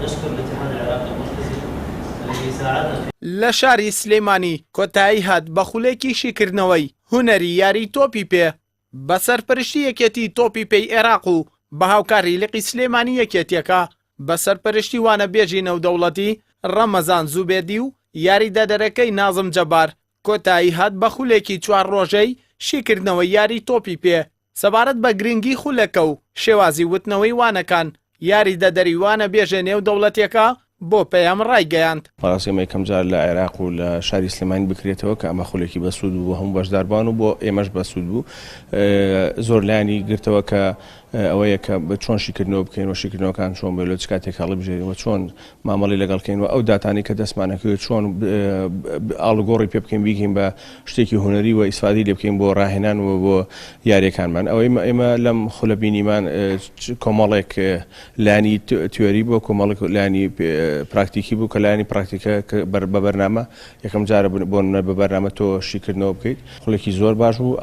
نشكر الاتحاد العراقي المركزي الذي ساعدنا لە شاری سلێمانی کۆتایی هات بە خولێکی شیکردنەوەی هونەری یاری تۆپی پێ بە سەرپەرشتی یەکێتی تۆپی پێی عێراق و بە هاوکاری لقی سلێمانی یەکێتیەکە بە سەرپەرشتی وانە بێژی نەودەوڵەتی ڕەمەزان زوبێدی و یاریدەدەرەکەی نازم جەبار کۆتایی هات بە خولێکی 4 ڕۆژەی شیکردنەوەی یاری تۆپی پێ سەبارەت بە گرنگی خولەکە و شێوازی وتنەوەی وانەکان یاریدەدەری وانە بێژە نێودەوڵەتیەکە بۆ پەیام ڕایگەیاند. بەڕاستی ئەمە یەکەم جار لە عێراق و لە شاری سلێمانی بکرێتەوە کە ئەمە خولێکی بەسوود بوو بۆ هەموو بەشداربان و بۆ ئێمەش بەسوود بوو. زۆر لایانی گرتەوە کە ئەوەیە کە بە چۆن شیکردنەوە بکەین و شیکردنەوەکان چۆن بێت لە چ کاتێک هەڵی بژێرەوە چۆن مامەڵی لەگەڵکەینەوە ئەو داتانی کە دەستمانەکەوێت چۆن ئاڵوگۆڕی پێ بکەین بیگەین بە شتێکی هونەری و ئیسفادی لێ بکەین بۆ ڕاهێنان و بۆ یاریەکانمان. ئەوەی ئێمە لەم خولە بینیمان کۆمەڵێک لانی تیۆری بۆ کۆمەڵێک لانی پراکتیکی بوو کە لایانی پراکتیکە بە بەرنامە یەکەم جارە بۆ بە بەرنامە تۆ شیکردنەوە بکەیت. خولێکی زۆر باش بوو.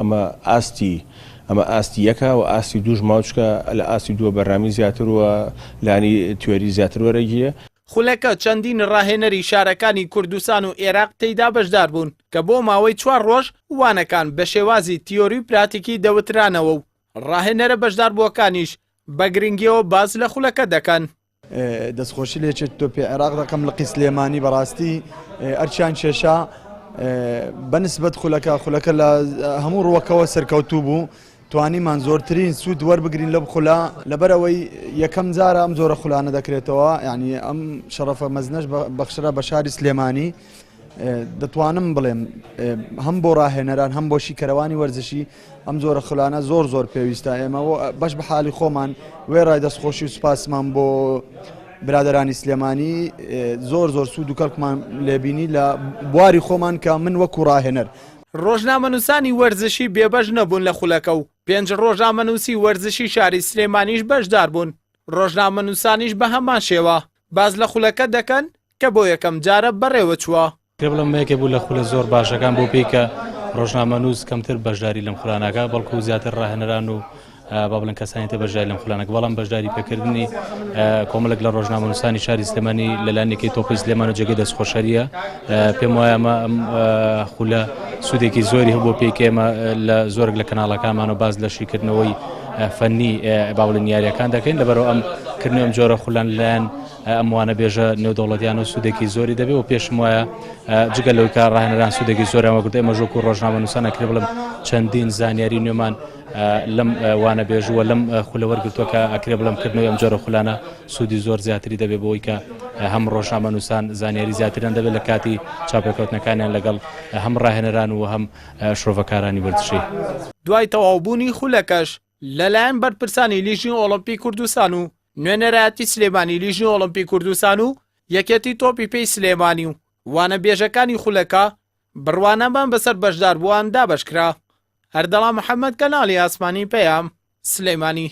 ئەمە ئاستی یەکە و ئاستی دووش ماوچکە لە ئاستی دووە بەرنامی زیاتر وە لانی تیۆری زیاتر وەرەگیە. خولەکە چەندین ڕاهێنەری شارەکانی کوردستان و عێراق تێیدا بەشدار بوون کە بۆ ماوەی 4 ڕۆژ وانەکان بە شێوازی تیۆری و پراتیکی دەوترانەوە و ڕاهێنەرە بەشدار بووەکانیش بە گرنگیەوە باز لە خولەکە دەکەن. دەستخۆشی لێچێت تۆپی عێراق دەکەم لە قی سلێمانی بەڕاستی ئەرچیان کێشا بەنسبەت خولەکە لە هەموو ڕووەکەوە سەرکەوتوو بوو. توانیمان زۆرترین سوود وەربگرین لەو خولە لەبەرەوەی یەکەم جارە ئەم زۆرە خولانە دەکرێتەوە. یعنی ئەم شەرەفە مەزنەش بەخشرە بە شاری سلێمانی دەتوانم بڵێم هەم بۆ ڕاهێنەران هەم بۆ شیکەرەوانی وەرزشی ئەم زۆرە خولانە زۆر پێویستە. ئێمە بەش بە حالی خۆمان وێڕای دەستخۆشی و سوپاسمان بۆ برادرانی سلێمانی زۆر سوود و کەڵکمان لێبینی لە بواری خۆمان کە من وەکو ڕاهێنەر. ڕۆژنامەنووسانی وەرزشی بێبەش نەبوون لە خولەکە و 5 ڕۆژنامەنووسی وەرزشی شاری سلێمانیش بەشدار بوون. ڕۆژنامەنووسانیش بە هەمان شێوە باز لە خولەکە دەکەن کە بۆ یەکەم جارە بەڕێوە چووە. پێ بڵم یەکێ بوو لە خولە زۆر باشەکان بۆ پێی کە ڕۆژنامەنووس کەمتر بەشداری لەم خولانەکە بەڵکو زیاتر ڕاهێنەران و با بڵێن کەسانی تێ بەشداری لەم خولانەکە بەڵام بەشداری پێکردنی کۆمەڵێک لە ڕۆژنامەنووسانی شاری سلێمانی لەلایەنێکی تۆپی سلێمان و جێگەی دەستخۆشەریە. پێم وایە ئەمە ئەم خولە سوودێکی زۆری هەبوو پێی کە ئێمە لە زۆرێک لە کەناڵەکانمان و باز لە شیکردنەوەی فەنی با بڵێن یاریەکان دەکەین لەبەرەوە ئەم کردنەوە ئەم جۆرە خولان لەلایەن ئەم وانە بێژە نێودەوڵەتیان و سوودێکی زۆری دەبێت و پێشم وایە جگە لەوەی کە ڕاهێنەران سوودێکی زۆریان وەگرت ئێمە ژۆک و ڕۆژنامەنووسانە کرێ بڵم چەندین زانیاری نوێمان لەم وانە بێژووە لەم خولە وەرگرتووە کە ئەکرێ بڵم کردنەوەی ئەم جۆرە خولانە سوودی زۆر زیاتری دەبێت بۆی کە هەم ڕۆژنامەنووسان زانیاری زیاتریان دەبێت لە کاتی چاپێکەوتنەکانیان لەگەڵ هەم ڕاهێنەران و هەم شۆڤەکارانی وەرزشی. دوای تەواوبوونی خولەکەش لەلایەن بەرپرسانی لیژنی ئۆلۆمپی کوردستان و نوێنەرایەتی سلێمانی لیژنی ئۆلۆمپی کوردستان و یەکێتی تۆپی پێی سلێمانی و وانە بێژەکانی خولەکە بڕوانەمان بەسەر بەشدار بووان دابەشکرا. هەردەڵا محەممەد کەناڵی ئاسمانی پەیام سلێمانی.